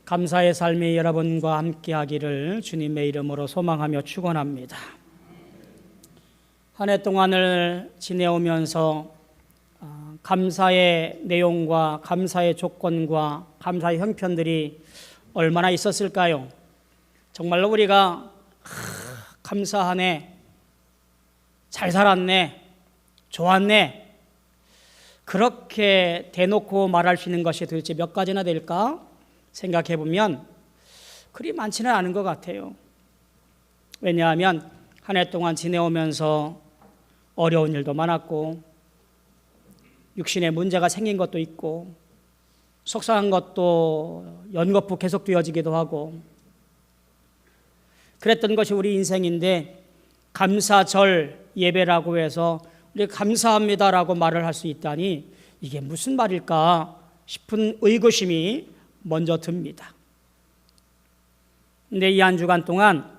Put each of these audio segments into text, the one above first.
감사의 삶이 여러분과 함께하기를 주님의 이름으로 소망하며 축원합니다. 한 해 동안을 지내오면서 감사의 내용과 감사의 조건과 감사의 형편들이 얼마나 있었을까요? 정말로 우리가 감사하네, 잘 살았네, 좋았네, 그렇게 대놓고 말할 수 있는 것이 도대체 몇 가지나 될까 생각해 보면 그리 많지는 않은 것 같아요. 왜냐하면 한 해 동안 지내오면서 어려운 일도 많았고 육신에 문제가 생긴 것도 있고 속상한 것도 연거푸 계속되어지기도 하고 그랬던 것이 우리 인생인데, 감사절 예배라고 해서 우리 감사합니다라고 말을 할 수 있다니 이게 무슨 말일까 싶은 의구심이 먼저 듭니다. 근데 이 한 주간 동안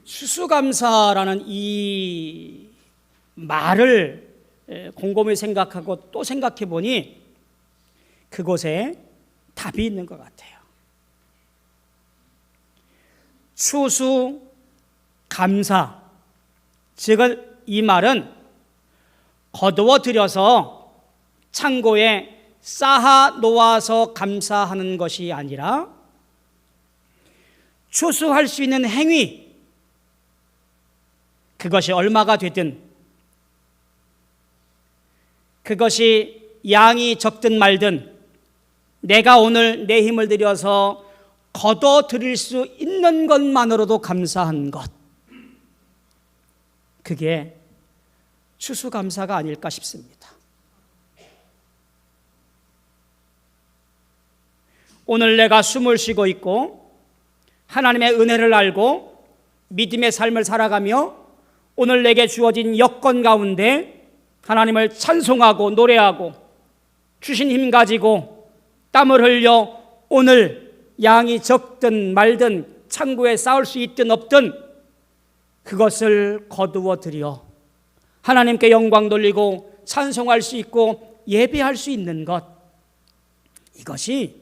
추수감사라는 이 말을 곰곰이 생각하고 또 생각해 보니 그곳에 답이 있는 것 같아요. 추수감사, 즉 이 말은 거두어 들여서 창고에 쌓아 놓아서 감사하는 것이 아니라 추수할 수 있는 행위, 그것이 얼마가 되든, 그것이 양이 적든 말든 내가 오늘 내 힘을 들여서 거둬 들일 수 있는 것만으로도 감사한 것, 그게 추수감사가 아닐까 싶습니다. 오늘 내가 숨을 쉬고 있고 하나님의 은혜를 알고 믿음의 삶을 살아가며 오늘 내게 주어진 여건 가운데 하나님을 찬송하고 노래하고 주신 힘 가지고 땀을 흘려 오늘 양이 적든 말든 창고에 쌓을 수 있든 없든 그것을 거두어 들여 하나님께 영광 돌리고 찬송할 수 있고 예배할 수 있는 것, 이것이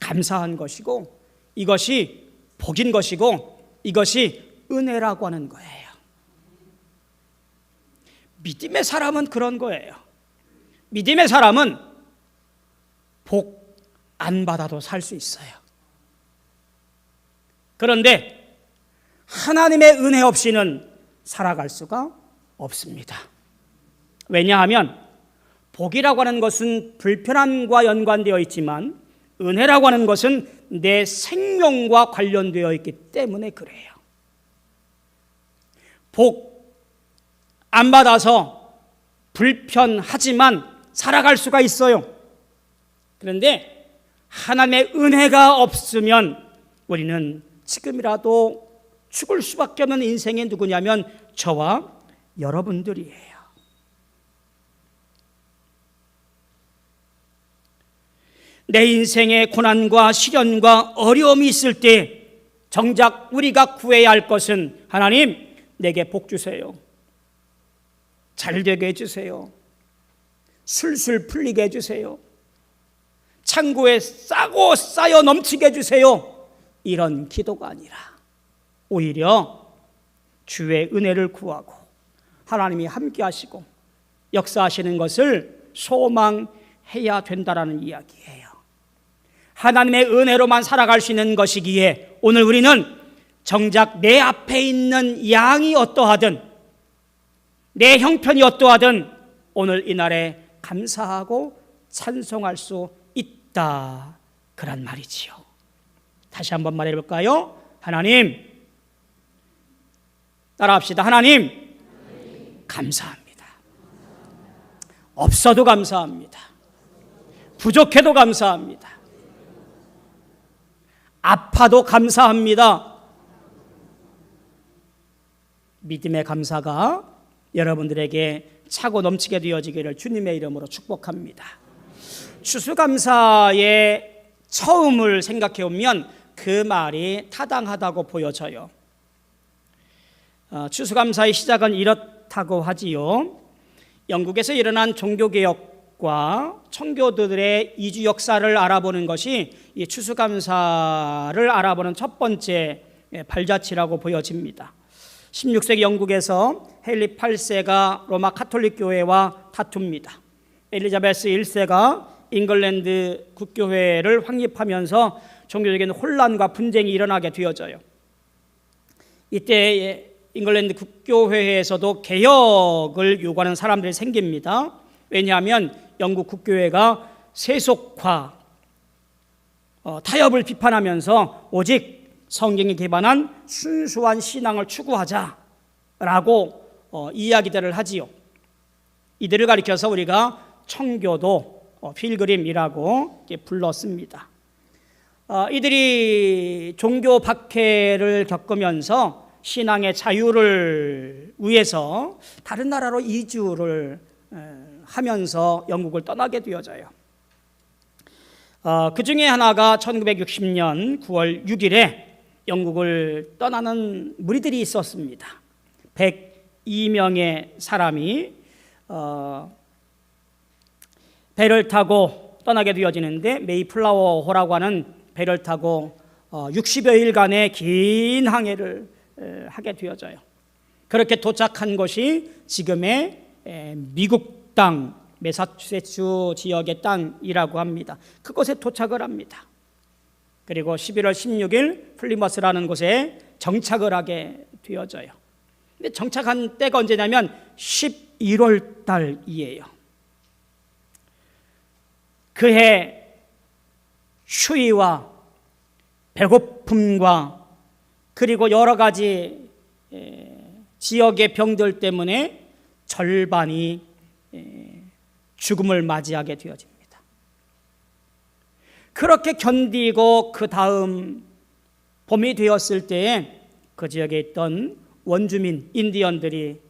감사한 것이고 이것이 복인 것이고 이것이 은혜라고 하는 거예요. 믿음의 사람은 그런 거예요. 믿음의 사람은 복 안 받아도 살 수 있어요. 그런데 하나님의 은혜 없이는 살아갈 수가 없습니다. 왜냐하면 복이라고 하는 것은 불편함과 연관되어 있지만 은혜라고 하는 것은 내 생명과 관련되어 있기 때문에 그래요. 복 안 받아서 불편하지만 살아갈 수가 있어요. 그런데 하나님의 은혜가 없으면 우리는 지금이라도 죽을 수밖에 없는 인생이 누구냐면 저와 여러분들이에요. 내 인생에 고난과 시련과 어려움이 있을 때 정작 우리가 구해야 할 것은 하나님, 내게 복 주세요. 잘 되게 해주세요. 술술 풀리게 해주세요. 창고에 싸고 쌓여 넘치게 해주세요. 이런 기도가 아니라 오히려 주의 은혜를 구하고 하나님이 함께 하시고 역사하시는 것을 소망해야 된다라는 이야기예요. 하나님의 은혜로만 살아갈 수 있는 것이기에 오늘 우리는 정작 내 앞에 있는 양이 어떠하든 내 형편이 어떠하든 오늘 이날에 감사하고 찬송할 수 있다, 그런 말이지요. 다시 한번 말해볼까요? 하나님, 따라합시다. 하나님, 감사합니다. 없어도 감사합니다. 부족해도 감사합니다. 아파도 감사합니다. 믿음의 감사가 여러분들에게 차고 넘치게 되어지기를 주님의 이름으로 축복합니다. 추수감사의 처음을 생각해 보면 그 말이 타당하다고 보여져요. 추수감사의 시작은 이렇다고 하지요. 영국에서 일어난 종교개혁 지역과 청교도들의 이주 역사를 알아보는 것이 이 추수감사를 알아보는 첫 번째 발자취라고 보여집니다. 16세기 영국에서 헨리 8세가 로마 카톨릭 교회와 다툽니다. 엘리자베스 1세가 잉글랜드 국교회를 확립하면서 종교적인 혼란과 분쟁이 일어나게 되어져요. 이때 잉글랜드 국교회에서도 개혁을 요구하는 사람들이 생깁니다. 왜냐하면 영국 국교회가 세속화, 타협을 비판하면서 오직 성경에 기반한 순수한 신앙을 추구하자라고 이야기들을 하지요. 이들을 가리켜서 우리가 청교도, 필그림이라고 불렀습니다. 이들이 종교 박해를 겪으면서 신앙의 자유를 위해서 다른 나라로 이주를 하면서 영국을 떠나게 되어져요. 그 중에 하나가 1960년 9월 6일에 영국을 떠나는 무리들이 있었습니다. 102명의 사람이 배를 타고 떠나게 되어지는데, 메이플라워호라고 하는 배를 타고 60여일간의 긴 항해를 하게 되어져요. 그렇게 도착한 곳이 지금의 미국 땅, 매사추세츠 지역의 땅이라고 합니다. 그곳에 도착을 합니다. 그리고 11월 16일 플리머스라는 곳에 정착을 하게 되어져요. 근데 정착한 때가 언제냐면 11월 달이에요. 그해 추위와 배고픔과 그리고 여러 가지 지역의 병들 때문에 절반이 죽음을 맞이하게 되어집니다. 그렇게 견디고 그 다음 봄이 되었을 때에 그 지역에 있던 원주민 인디언들이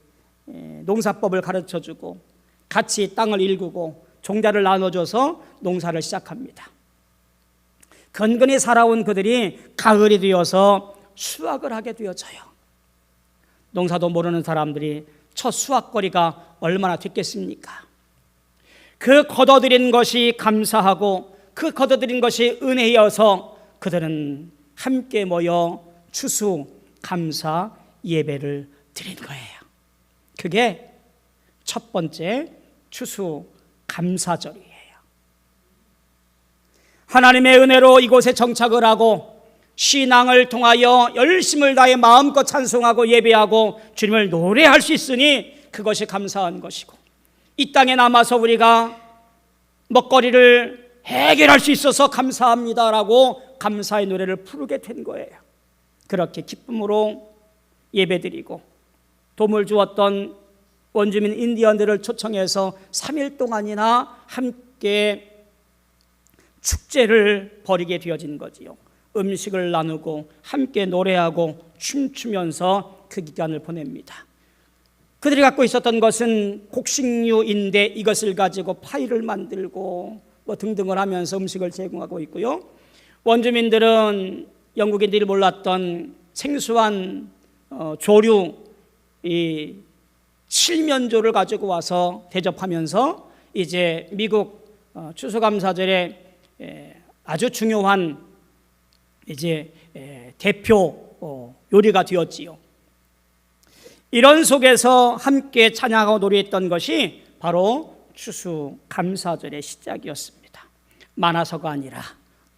농사법을 가르쳐주고 같이 땅을 일구고 종자를 나눠줘서 농사를 시작합니다. 건건히 살아온 그들이 가을이 되어서 수확을 하게 되어져요. 농사도 모르는 사람들이 첫 수확거리가 얼마나 됐겠습니까? 그 거둬들인 것이 감사하고 그 거둬들인 것이 은혜여서 그들은 함께 모여 추수 감사 예배를 드린 거예요. 그게 첫 번째 추수 감사절이에요. 하나님의 은혜로 이곳에 정착을 하고 신앙을 통하여 열심을 다해 마음껏 찬송하고 예배하고 주님을 노래할 수 있으니 그것이 감사한 것이고, 이 땅에 남아서 우리가 먹거리를 해결할 수 있어서 감사합니다라고 감사의 노래를 부르게 된 거예요. 그렇게 기쁨으로 예배드리고 도움을 주었던 원주민 인디언들을 초청해서 3일 동안이나 함께 축제를 벌이게 되어진 거지요. 음식을 나누고 함께 노래하고 춤추면서 그 기간을 보냅니다. 그들이 갖고 있었던 것은 곡식류인데 이것을 가지고 파이를 만들고 등등을 하면서 음식을 제공하고 있고요. 원주민들은 영국인들이 몰랐던 생소한 조류, 이 칠면조를 가지고 와서 대접하면서 이제 미국 추수감사절에 아주 중요한 이제 대표 요리가 되었지요. 이런 속에서 함께 찬양하고 노래했던 것이 바로 추수감사절의 시작이었습니다. 많아서가 아니라,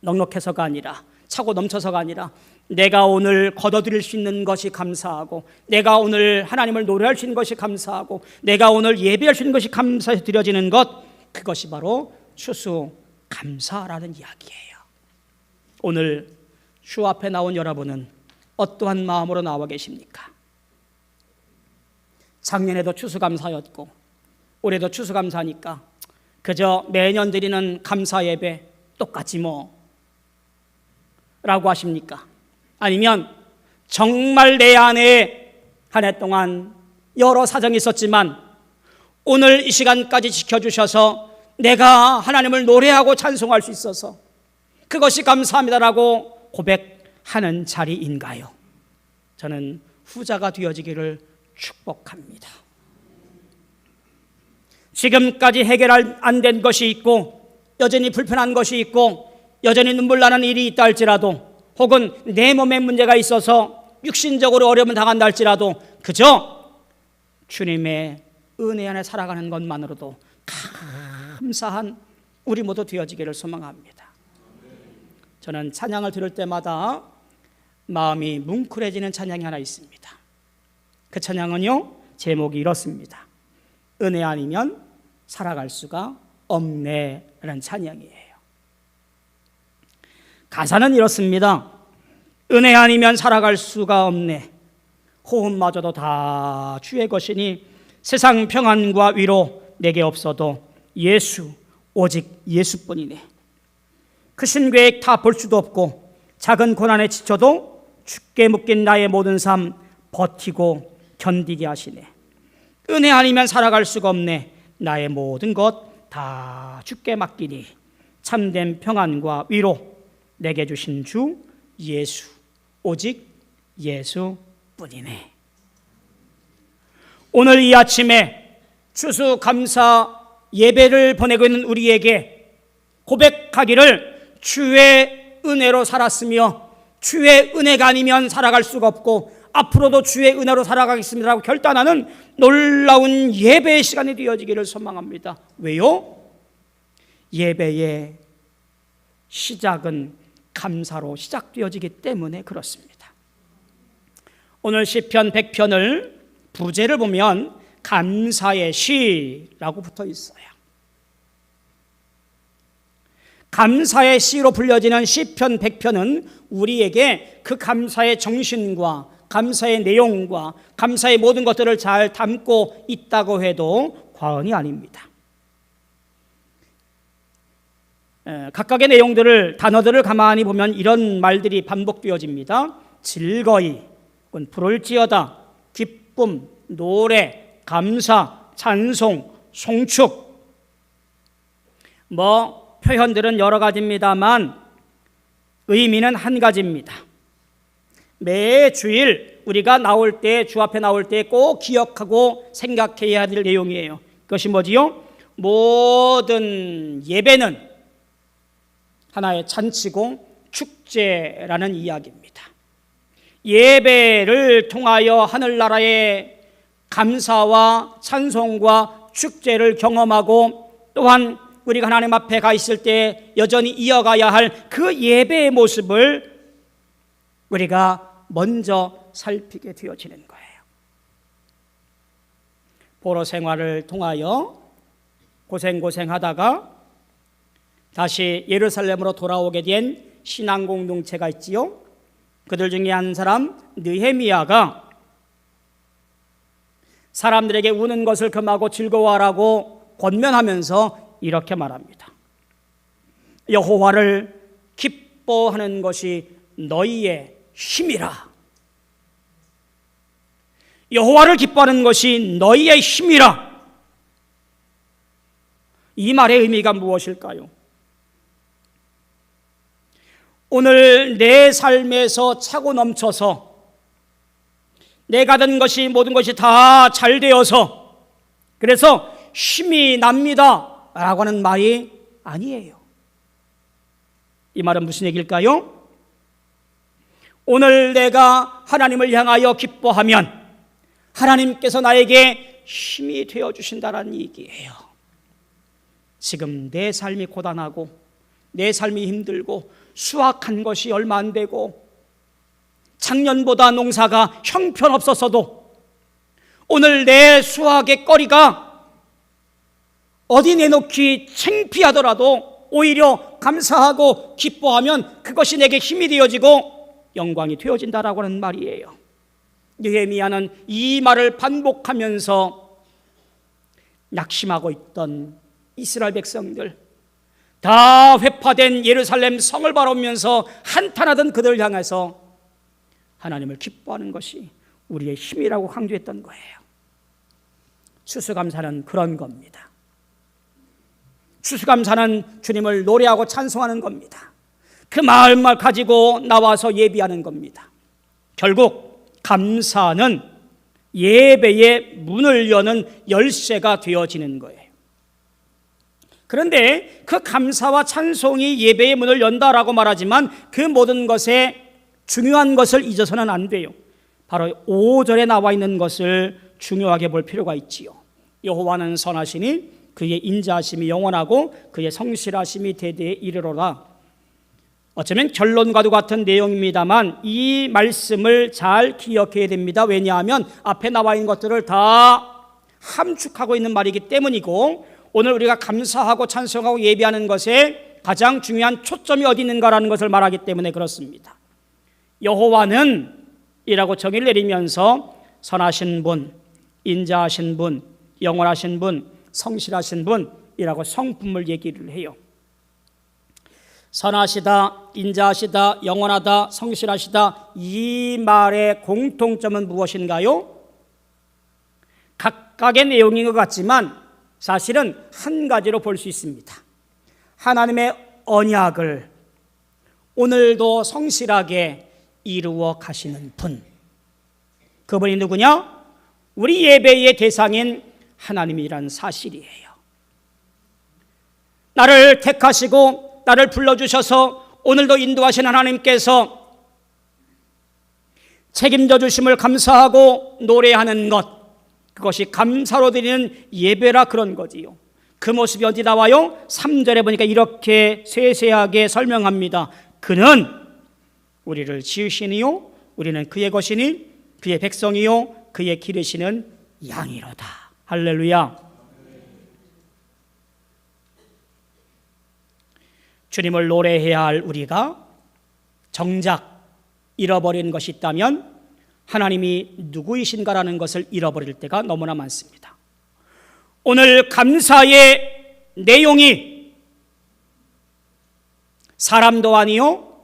넉넉해서가 아니라, 차고 넘쳐서가 아니라, 내가 오늘 거둬들일 수 있는 것이 감사하고, 내가 오늘 하나님을 노래할 수 있는 것이 감사하고, 내가 오늘 예배할 수 있는 것이 감사해서 드려지는 것, 그것이 바로 추수감사라는 이야기예요. 오늘 주 앞에 나온 여러분은 어떠한 마음으로 나와 계십니까? 작년에도 추수감사였고 올해도 추수감사니까 그저 매년 드리는 감사 예배 똑같지 뭐 라고 하십니까? 아니면 정말 내 안에 한 해 동안 여러 사정이 있었지만 오늘 이 시간까지 지켜주셔서 내가 하나님을 노래하고 찬송할 수 있어서 그것이 감사합니다라고 고백하는 자리인가요? 저는 후자가 되어지기를 축복합니다. 지금까지 해결 안 된 것이 있고 여전히 불편한 것이 있고 여전히 눈물 나는 일이 있다 할지라도 혹은 내 몸에 문제가 있어서 육신적으로 어려움을 당한다 할지라도 그저 주님의 은혜 안에 살아가는 것만으로도 감사한 우리 모두 되어지기를 소망합니다. 저는 찬양을 들을 때마다 마음이 뭉클해지는 찬양이 하나 있습니다. 그 찬양은요, 제목이 이렇습니다. 은혜 아니면 살아갈 수가 없네 라는 찬양이에요. 가사는 이렇습니다. 은혜 아니면 살아갈 수가 없네. 호흡마저도 다 주의 것이니 세상 평안과 위로 내게 없어도 예수, 오직 예수뿐이네. 크신 계획 다 볼 수도 없고 작은 고난에 지쳐도 주께 묶인 나의 모든 삶 버티고 견디게 하시네. 은혜 아니면 살아갈 수가 없네. 나의 모든 것 다 주께 맡기니 참된 평안과 위로 내게 주신 주 예수, 오직 예수뿐이네. 오늘 이 아침에 추수감사 예배를 보내고 있는 우리에게 고백하기를 주의 은혜로 살았으며 주의 은혜가 아니면 살아갈 수가 없고 앞으로도 주의 은혜로 살아가겠습니다라고 결단하는 놀라운 예배의 시간이 되어지기를 소망합니다. 왜요? 예배의 시작은 감사로 시작되어지기 때문에 그렇습니다. 오늘 시편 100편을 부제를 보면 감사의 시라고 붙어 있어요. 감사의 시로 불려지는 시편 100편은 우리에게 그 감사의 정신과 감사의 내용과 감사의 모든 것들을 잘 담고 있다고 해도 과언이 아닙니다. 각각의 내용들을, 단어들을 가만히 보면 이런 말들이 반복되어집니다. 즐거이, 부를지어다, 기쁨, 노래, 감사, 찬송, 송축. 표현들은 여러 가지입니다만 의미는 한 가지입니다. 매 주일 우리가 나올 때, 주 앞에 나올 때 꼭 기억하고 생각해야 될 내용이에요. 그것이 뭐지요? 모든 예배는 하나의 잔치고 축제라는 이야기입니다. 예배를 통하여 하늘나라의 감사와 찬송과 축제를 경험하고 또한 우리가 하나님 앞에 가 있을 때 여전히 이어가야 할 그 예배의 모습을 우리가 먼저 살피게 되어지는 거예요. 포로 생활을 통하여 고생하다가 다시 예루살렘으로 돌아오게 된 신앙 공동체가 있지요. 그들 중에 한 사람 느헤미야가 사람들에게 우는 것을 금하고 즐거워하라고 권면하면서 이렇게 말합니다. 여호와를 기뻐하는 것이 너희의 힘이라. 여호와를 기뻐하는 것이 너희의 힘이라. 이 말의 의미가 무엇일까요? 오늘 내 삶에서 차고 넘쳐서 내가 든 것이 모든 것이 다 잘 되어서 그래서 힘이 납니다 라고 하는 말이 아니에요. 이 말은 무슨 얘기일까요? 오늘 내가 하나님을 향하여 기뻐하면 하나님께서 나에게 힘이 되어주신다는 얘기예요. 지금 내 삶이 고단하고 내 삶이 힘들고 수확한 것이 얼마 안 되고 작년보다 농사가 형편없었어도 오늘 내 수확의 거리가 어디 내놓기 창피하더라도 오히려 감사하고 기뻐하면 그것이 내게 힘이 되어지고 영광이 되어진다라고 하는 말이에요. 느헤미야는 이 말을 반복하면서 낙심하고 있던 이스라엘 백성들, 다 회파된 예루살렘 성을 바라보면서 한탄하던 그들을 향해서 하나님을 기뻐하는 것이 우리의 힘이라고 강조했던 거예요. 추수감사는 그런 겁니다. 추수감사는 주님을 노래하고 찬송하는 겁니다. 그 마음을 가지고 나와서 예비하는 겁니다. 결국 감사는 예배의 문을 여는 열쇠가 되어지는 거예요. 그런데 그 감사와 찬송이 예배의 문을 연다라고 말하지만 그 모든 것에 중요한 것을 잊어서는 안 돼요. 바로 5절에 나와 있는 것을 중요하게 볼 필요가 있지요. 여호와는 선하시니 그의 인자하심이 영원하고 그의 성실하심이 대대에 이르로라. 어쩌면 결론과도 같은 내용입니다만 이 말씀을 잘 기억해야 됩니다. 왜냐하면 앞에 나와 있는 것들을 다 함축하고 있는 말이기 때문이고, 오늘 우리가 감사하고 찬송하고 예배하는 것에 가장 중요한 초점이 어디 있는가라는 것을 말하기 때문에 그렇습니다. 여호와는 이라고 정의를 내리면서 선하신 분, 인자하신 분, 영원하신 분, 성실하신 분이라고 성품을 얘기를 해요. 선하시다, 인자하시다, 영원하다, 성실하시다, 이 말의 공통점은 무엇인가요? 각각의 내용인 것 같지만 사실은 한 가지로 볼 수 있습니다. 하나님의 언약을 오늘도 성실하게 이루어 가시는 분, 그분이 누구냐? 우리 예배의 대상인 하나님이란 사실이에요. 나를 택하시고 나를 불러주셔서 오늘도 인도하신 하나님께서 책임져 주심을 감사하고 노래하는 것, 그것이 감사로 드리는 예배라 그런 거지요. 그 모습이 어디 나와요? 3절에 보니까 이렇게 세세하게 설명합니다. 그는 우리를 지으시니요, 우리는 그의 것이니 그의 백성이요, 그의 기르시는 양이로다. 할렐루야. 주님을 노래해야 할 우리가 정작 잃어버린 것이 있다면 하나님이 누구이신가라는 것을 잃어버릴 때가 너무나 많습니다. 오늘 감사의 내용이 사람도 아니요,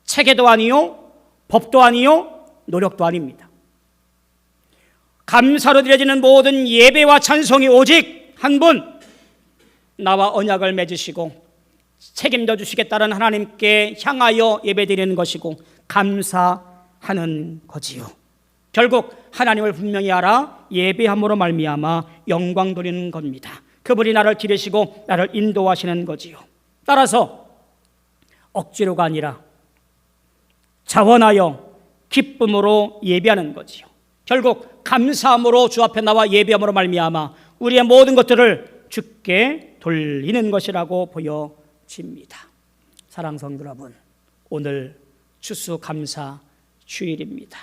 체계도 아니요, 법도 아니요, 노력도 아닙니다. 감사로 드려지는 모든 예배와 찬송이 오직 한 분, 나와 언약을 맺으시고 책임져 주시겠다는 하나님께 향하여 예배드리는 것이고 감사하는 거지요. 결국 하나님을 분명히 알아 예배함으로 말미암아 영광 돌리는 겁니다. 그분이 나를 기르시고 나를 인도하시는 거지요. 따라서 억지로가 아니라 자원하여 기쁨으로 예배하는 거지요. 결국 감사함으로 주 앞에 나와 예배함으로 말미암아 우리의 모든 것들을 주께 돌리는 것이라고 보여집니다. 사랑하는 성도 여러분, 오늘 추수감사 주일입니다.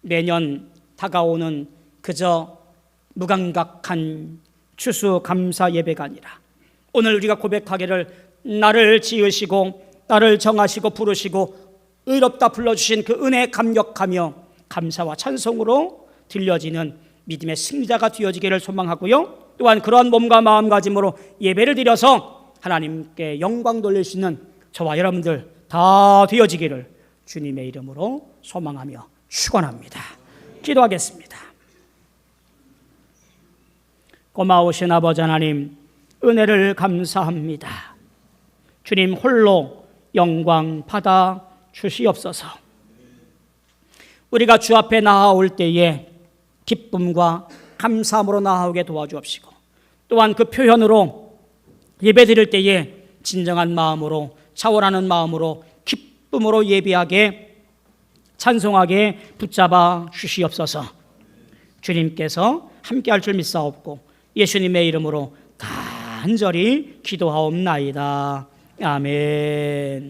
매년 다가오는 그저 무감각한 추수감사 예배가 아니라 오늘 우리가 고백하기를 나를 지으시고 나를 정하시고 부르시고 의롭다 불러주신 그 은혜에 감격하며 감사와 찬송으로 들려지는 믿음의 승리자가 되어지기를 소망하고요, 또한 그러한 몸과 마음가짐으로 예배를 드려서 하나님께 영광 돌릴 수 있는 저와 여러분들 다 되어지기를 주님의 이름으로 소망하며 축원합니다. 기도하겠습니다. 고마우신 아버지 하나님, 은혜를 감사합니다. 주님 홀로 영광 받아 주시옵소서. 우리가 주 앞에 나아올 때에 기쁨과 감사함으로 나아오게 도와주옵시고, 또한 그 표현으로 예배드릴 때에 진정한 마음으로, 차원하는 마음으로, 기쁨으로 예배하게 찬송하게 붙잡아 주시옵소서. 주님께서 함께할 줄 믿사옵고 예수님의 이름으로 간절히 기도하옵나이다. 아멘.